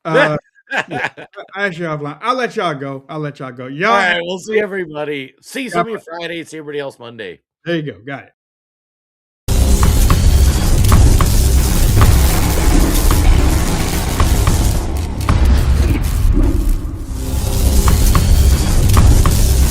Yeah, I asked you offline. I'll let y'all go. Y'all. All right, we'll see everybody. See some of you Friday. See everybody else Monday. There you go. Got it.